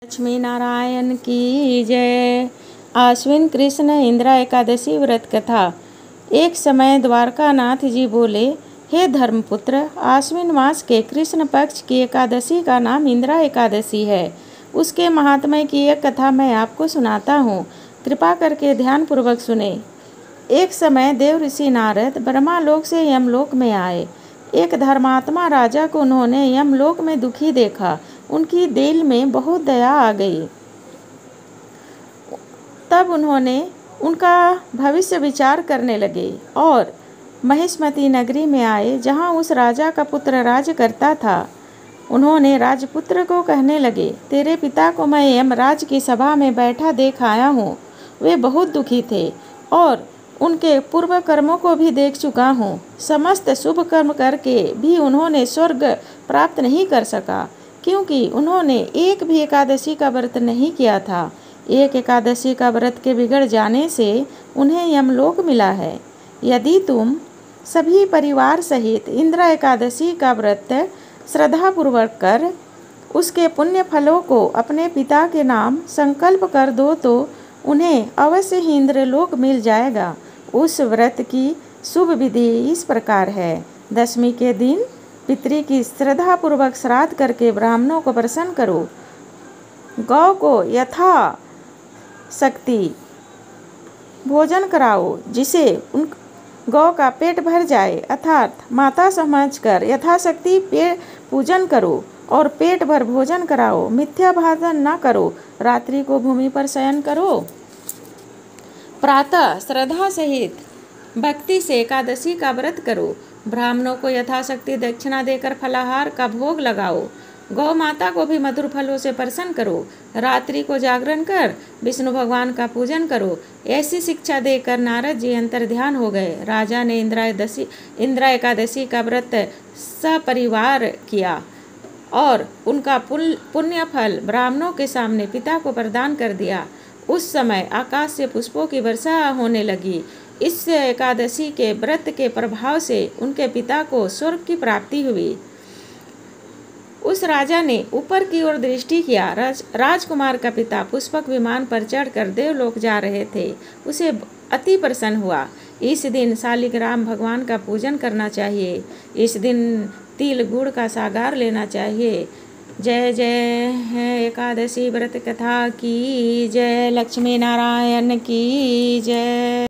लक्ष्मी नारायण की जय। आश्विन कृष्ण इंदिरा एकादशी व्रत कथा। एक समय द्वारकानाथ जी बोले, हे धर्मपुत्र, आश्विन मास के कृष्ण पक्ष की एकादशी का नाम इंदिरा एकादशी है। उसके महात्म्य की एक कथा मैं आपको सुनाता हूँ, कृपा करके ध्यानपूर्वक सुने। एक समय देव ऋषि नारद ब्रह्मालोक से यमलोक में आए। एक धर्मात्मा राजा को उन्होंने यमलोक में दुखी देखा। उनकी दिल में बहुत दया आ गई। तब उन्होंने उनका भविष्य विचार करने लगे और महिष्मती नगरी में आए, जहां उस राजा का पुत्र राज करता था। उन्होंने राजपुत्र को कहने लगे, तेरे पिता को मैं यमराज की सभा में बैठा देख आया हूँ। वे बहुत दुखी थे और उनके पूर्व कर्मों को भी देख चुका हूँ। समस्त शुभ कर्म करके भी उन्होंने स्वर्ग प्राप्त नहीं कर सका, क्योंकि उन्होंने एक भी एकादशी का व्रत नहीं किया था। एक एकादशी का व्रत के बिगड़ जाने से उन्हें यमलोक मिला है। यदि तुम सभी परिवार सहित इंदिरा एकादशी का व्रत श्रद्धापूर्वक कर उसके पुण्य फलों को अपने पिता के नाम संकल्प कर दो तो उन्हें अवश्य ही इंद्रलोक मिल जाएगा। उस व्रत की शुभ विधि इस प्रकार है। दशमी के दिन पितृ की श्रद्धापूर्वक श्राद्ध करके ब्राह्मणों को प्रसन्न करो। गौ को यथा शक्ति भोजन कराओ, जिसे उन गौ का पेट भर जाए, अर्थात माता समझकर यथाशक्ति पेट पूजन करो और पेट भर भोजन कराओ। मिथ्या भाषण न करो। रात्रि को भूमि पर शयन करो। प्रातः श्रद्धा सहित भक्ति से एकादशी का व्रत करो। ब्राह्मणों को यथाशक्ति दक्षिणा देकर फलाहार का भोग लगाओ। गौ माता को भी मधुर फलों से प्रसन्न करो। रात्रि को जागरण कर विष्णु भगवान का पूजन करो। ऐसी शिक्षा देकर नारद जी अंतर ध्यान हो गए। राजा ने इंदिरा एकादशी का व्रत सपरिवार किया और उनका पुण्य फल ब्राह्मणों के सामने पिता को प्रदान कर दिया। उस समय आकाश से पुष्पों की वर्षा होने लगी। इस एकादशी के व्रत के प्रभाव से उनके पिता को स्वर्ग की प्राप्ति हुई। उस राजा ने ऊपर की ओर दृष्टि किया। राजकुमार का पिता पुष्पक विमान पर चढ़कर देवलोक जा रहे थे। उसे अति प्रसन्न हुआ। इस दिन शालिग्राम भगवान का पूजन करना चाहिए। इस दिन तिल गुड़ का सागार लेना चाहिए। जय जय है एकादशी व्रत कथा की जय। लक्ष्मी नारायण की जय।